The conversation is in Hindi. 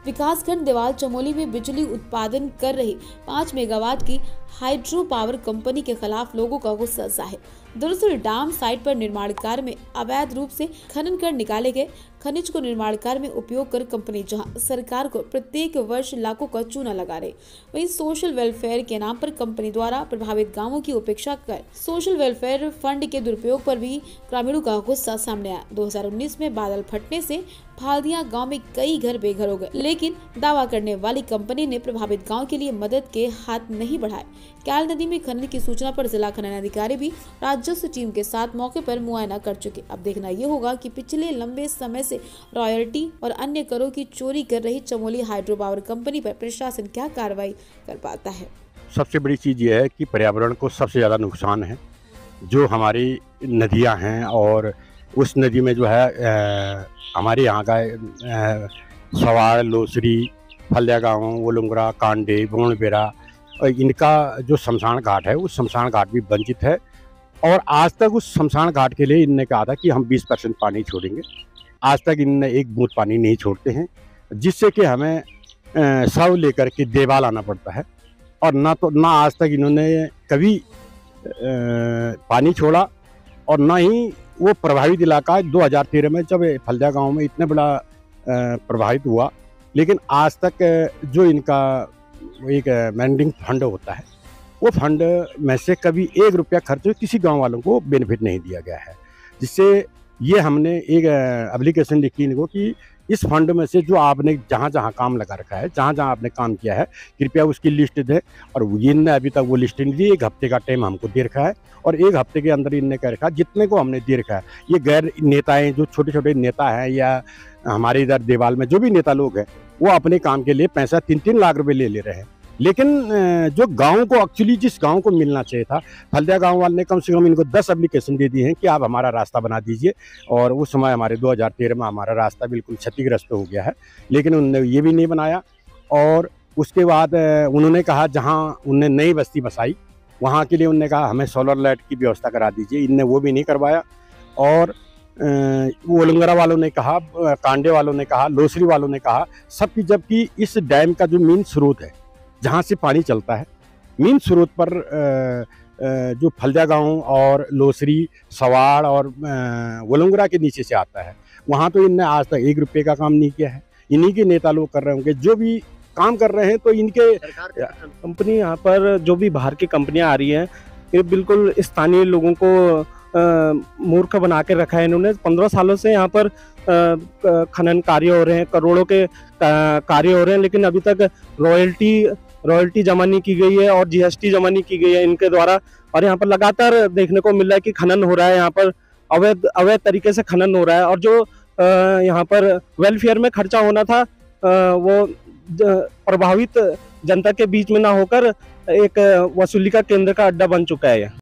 विकासखंड देवाल चमोली में बिजली उत्पादन कर रही 5 मेगावाट की हाइड्रो पावर कंपनी के खिलाफ लोगों का गुस्सा जाहिर। दरअसल डैम साइट पर निर्माण कार्य में अवैध रूप से खनन कर निकाले गए खनिज को निर्माण कार्य में उपयोग कर कंपनी जहां सरकार को प्रत्येक वर्ष लाखों का चूना लगा रही, वहीं सोशल वेलफेयर के नाम पर कंपनी द्वारा प्रभावित गांवों की उपेक्षा कर सोशल वेलफेयर फंड के दुरुपयोग पर भी ग्रामीणों का गुस्सा सामने आया। 2019 में बादल फटने से फालदिया गांव में कई घर बेघर हो गए, लेकिन दावा करने वाली कंपनी ने प्रभावित गांव के लिए मदद के हाथ नहीं बढ़ाए। कैल नदी में खनन की सूचना पर जिला खनन अधिकारी भी राजस्व टीम के साथ मौके पर मुआयना कर चुके। अब देखना ये होगा कि पिछले लंबे समय से रॉयल्टी और अन्य करों की चोरी कर रही चमोली हाइड्रो पावर कंपनी पर प्रशासन क्या कार्रवाई कर पाता है। सबसे बड़ी चीज़ ये है कि पर्यावरण को सबसे ज़्यादा नुकसान है। जो हमारी नदियां हैं और उस नदी में जो है हमारे यहाँ का सवाड़, लोसरी, फलिया गाँव, वोलुंगरा, कांडे, बोनबेरा, इनका जो शमशान घाट है उस शमशान घाट भी वंचित है। और आज तक उस शमशान घाट के लिए इनने कहा था कि हम 20% पानी छोड़ेंगे। आज तक इनने एक बूंद पानी नहीं छोड़ते हैं, जिससे कि हमें शव लेकर के देवाल आना पड़ता है। और ना आज तक इन्होंने कभी पानी छोड़ा और ना ही वो प्रभावित इलाका 2013 में जब फलिया गांव में इतना बड़ा प्रभावित हुआ, लेकिन आज तक जो इनका एक मैनेजिंग फंड होता है वो फंड में से कभी 1 रुपया खर्च किसी गांव वालों को बेनिफिट नहीं दिया गया है। जिससे ये हमने एक एप्लीकेशन लिखी इनको कि इस फंड में से जो आपने जहाँ जहाँ काम लगा रखा है, जहाँ जहाँ आपने काम किया है, कृपया उसकी लिस्ट दें। और इनने अभी तक वो लिस्ट नहीं दी। 1 हफ्ते का टाइम हमको दे रखा है और 1 हफ्ते के अंदर इनने कह रखा है जितने को हमने दे रखा है। ये गैर नेताएं, जो छोटे छोटे नेता हैं या हमारे इधर देवाल में जो भी नेता लोग हैं, वो अपने काम के लिए पैसा 3-3 लाख रुपये ले रहे हैं। लेकिन जो गांव को एक्चुअली जिस गांव को मिलना चाहिए था, फलिया गांव वाले ने कम से कम इनको 10 एप्लीकेशन दे दी हैं कि आप हमारा रास्ता बना दीजिए। और उस समय हमारे 2013 में हमारा रास्ता बिल्कुल क्षतिग्रस्त हो गया है, लेकिन उन्होंने ये भी नहीं बनाया। और उसके बाद उन्होंने कहा जहां उन्होंने नई बस्ती बसाई वहां के लिए उन्होंने कहा हमें सोलर लाइट की व्यवस्था करा दीजिए। इनने वो भी नहीं करवाया। और वोलंगरा वालों ने कहा, कांडे वालों ने कहा, लोसरी वालों ने कहा, सबकी, जबकि इस डैम का जो मेन स्रोत है जहाँ से पानी चलता है, मेन स्रोत पर जो फलिया गांव और लोसरी, सवाड़ और वोलंगरा के नीचे से आता है, वहाँ तो इनने आज तक 1 रुपये का काम नहीं किया है। इन्हीं के नेता लोग कर रहे होंगे जो भी काम कर रहे हैं। तो इनके कंपनी यहाँ पर जो भी बाहर की कंपनियाँ आ रही हैं, ये बिल्कुल स्थानीय लोगों को मूर्ख बना के रखा है इन्होंने। 15 सालों से यहाँ पर खनन कार्य हो रहे हैं, करोड़ों के कार्य हो रहे हैं, लेकिन अभी तक रॉयल्टी जमा नहीं की गई है और जीएसटी जमा नहीं की गई है इनके द्वारा। और यहाँ पर लगातार देखने को मिल रहा है कि खनन हो रहा है, यहाँ पर अवैध तरीके से खनन हो रहा है। और जो यहाँ पर वेलफेयर में खर्चा होना था वो प्रभावित जनता के बीच में ना होकर एक वसूली का केंद्र का अड्डा बन चुका है।